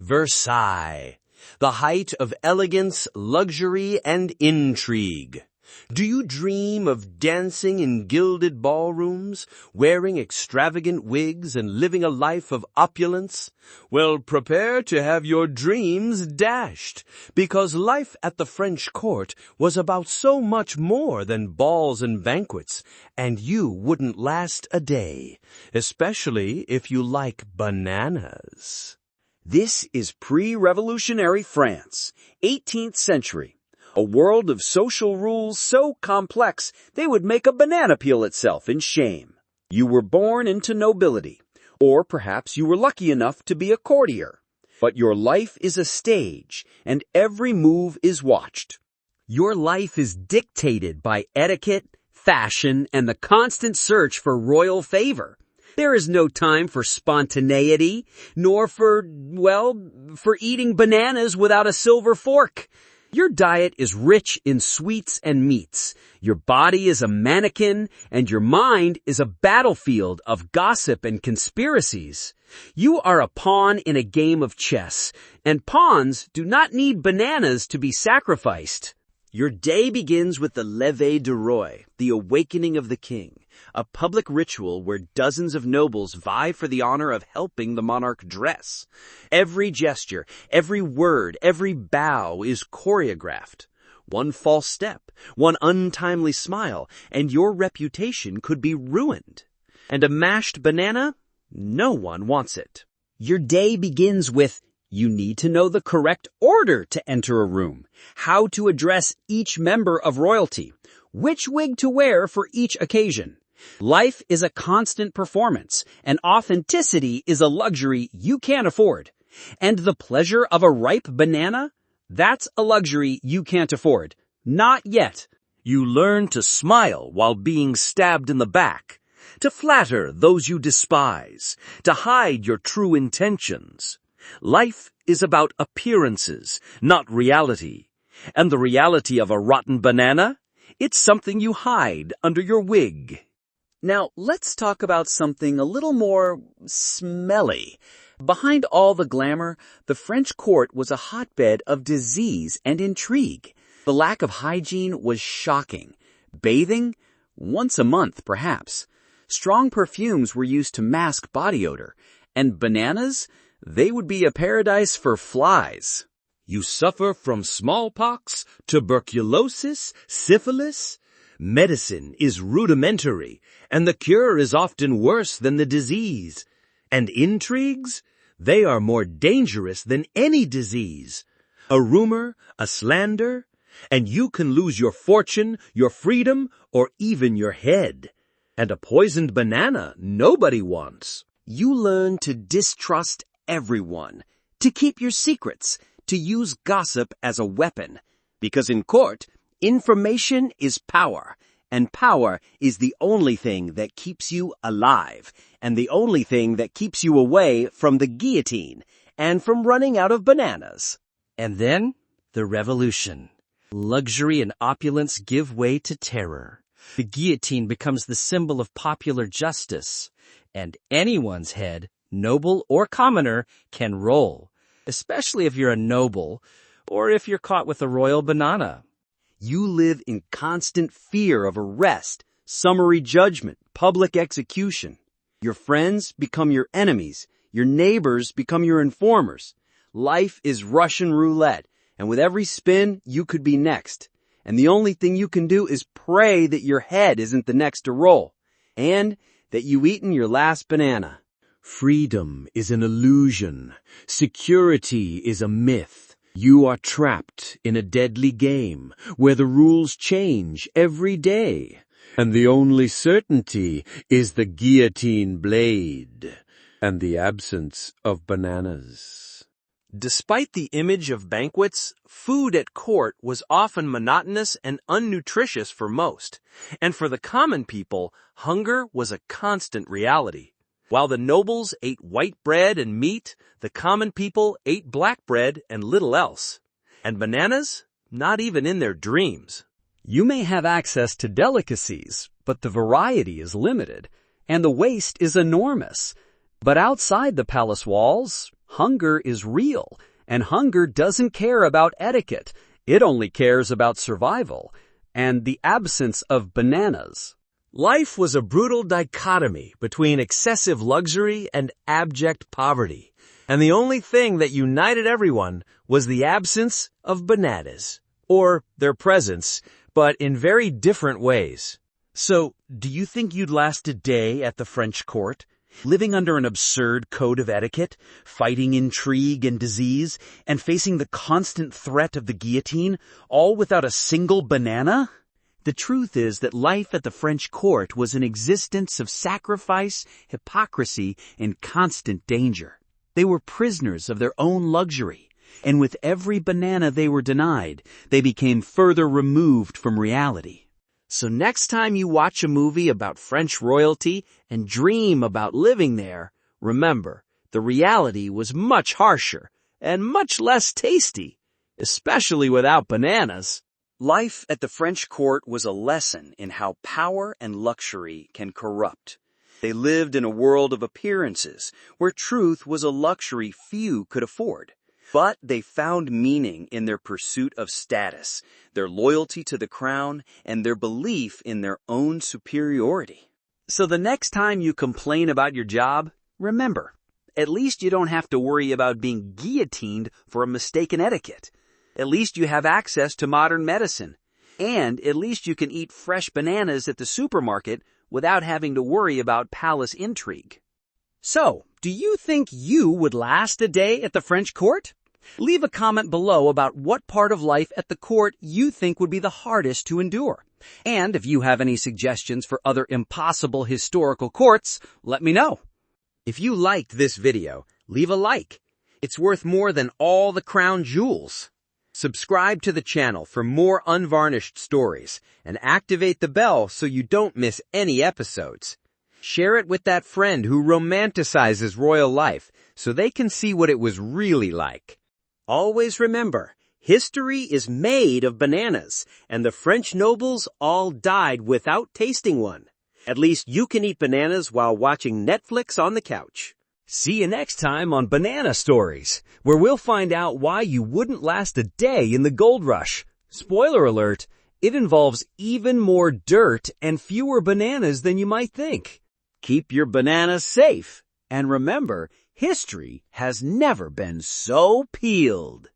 Versailles, the height of elegance, luxury, and intrigue. Do you dream of dancing in gilded ballrooms, wearing extravagant wigs, and living a life of opulence? Well, prepare to have your dreams dashed, because life at the French court was about so much more than balls and banquets, and you wouldn't last a day, especially if you like bananas. This is pre-revolutionary France, 18th century. A world of social rules so complex they would make a banana peel itself in shame. You were born into nobility, or perhaps you were lucky enough to be a courtier. But your life is a stage, and every move is watched. Your life is dictated by etiquette, fashion, and the constant search for royal favor. There is no time for spontaneity, nor for eating bananas without a silver fork. Your diet is rich in sweets and meats. Your body is a mannequin, and your mind is a battlefield of gossip and conspiracies. You are a pawn in a game of chess, and pawns do not need bananas to be sacrificed. Your day begins with the lever du roi, the awakening of the king, a public ritual where dozens of nobles vie for the honor of helping the monarch dress. Every gesture, every word, every bow is choreographed. One false step, one untimely smile, and your reputation could be ruined. And a mashed banana? No one wants it. Your day begins with you need to know the correct order to enter a room, how to address each member of royalty, which wig to wear for each occasion. Life is a constant performance, and authenticity is a luxury you can't afford. And the pleasure of a ripe banana? That's a luxury you can't afford. Not yet. You learn to smile while being stabbed in the back, to flatter those you despise, to hide your true intentions. Life is about appearances, not reality. And the reality of a rotten banana? It's something you hide under your wig. Now, let's talk about something a little more smelly. Behind all the glamour, the French court was a hotbed of disease and intrigue. The lack of hygiene was shocking. Bathing? Once a month, perhaps. Strong perfumes were used to mask body odor. And bananas? They would be a paradise for flies. You suffer from smallpox, tuberculosis, syphilis. Medicine is rudimentary, and the cure is often worse than the disease. And intrigues? They are more dangerous than any disease. A rumor, a slander, and you can lose your fortune, your freedom, or even your head. And a poisoned banana nobody wants. You learn to distrust everyone, to keep your secrets, to use gossip as a weapon. Because in court, information is power, and power is the only thing that keeps you alive, and the only thing that keeps you away from the guillotine, and from running out of bananas. And then, the revolution. Luxury and opulence give way to terror. The guillotine becomes the symbol of popular justice, and anyone's head, noble or commoner, can roll, especially if you're a noble, or if you're caught with a royal banana. You live in constant fear of arrest, summary judgment, public execution. Your friends become your enemies. Your neighbors become your informers. Life is Russian roulette, and with every spin, you could be next. And the only thing you can do is pray that your head isn't the next to roll, and that you've eaten your last banana. Freedom is an illusion. Security is a myth. You are trapped in a deadly game where the rules change every day. And the only certainty is the guillotine blade and the absence of bananas. Despite the image of banquets, food at court was often monotonous and unnutritious for most. And for the common people, hunger was a constant reality. While the nobles ate white bread and meat, the common people ate black bread and little else. And bananas? Not even in their dreams. You may have access to delicacies, but the variety is limited, and the waste is enormous. But outside the palace walls, Hunger is real, and hunger doesn't care about etiquette. It only cares about survival and the absence of bananas. Life was a brutal dichotomy between excessive luxury and abject poverty, and the only thing that united everyone was the absence of bananas, or their presence, but in very different ways. So, do you think you'd last a day at the French court, living under an absurd code of etiquette, fighting intrigue and disease, and facing the constant threat of the guillotine, all without a single banana? The truth is that life at the French court was an existence of sacrifice, hypocrisy, and constant danger. They were prisoners of their own luxury, and with every banana they were denied, they became further removed from reality. So next time you watch a movie about French royalty and dream about living there, remember, the reality was much harsher and much less tasty, especially without bananas. Life at the French court was a lesson in how power and luxury can corrupt. They lived in a world of appearances, where truth was a luxury few could afford. But they found meaning in their pursuit of status, their loyalty to the crown, and their belief in their own superiority. So the next time you complain about your job, remember, at least you don't have to worry about being guillotined for a mistake in etiquette. At least you have access to modern medicine. And at least you can eat fresh bananas at the supermarket without having to worry about palace intrigue. So, do you think you would last a day at the French court? Leave a comment below about what part of life at the court you think would be the hardest to endure. And if you have any suggestions for other impossible historical courts, let me know. If you liked this video, leave a like. It's worth more than all the crown jewels. Subscribe to the channel for more unvarnished stories and activate the bell so you don't miss any episodes. Share it with that friend who romanticizes royal life so they can see what it was really like. Always remember, history is made of bananas, and the French nobles all died without tasting one. At least you can eat bananas while watching Netflix on the couch. See you next time on Banana Stories, where we'll find out why you wouldn't last a day in the gold rush. Spoiler alert, it involves even more dirt and fewer bananas than you might think. Keep your bananas safe, and remember, history has never been so peeled.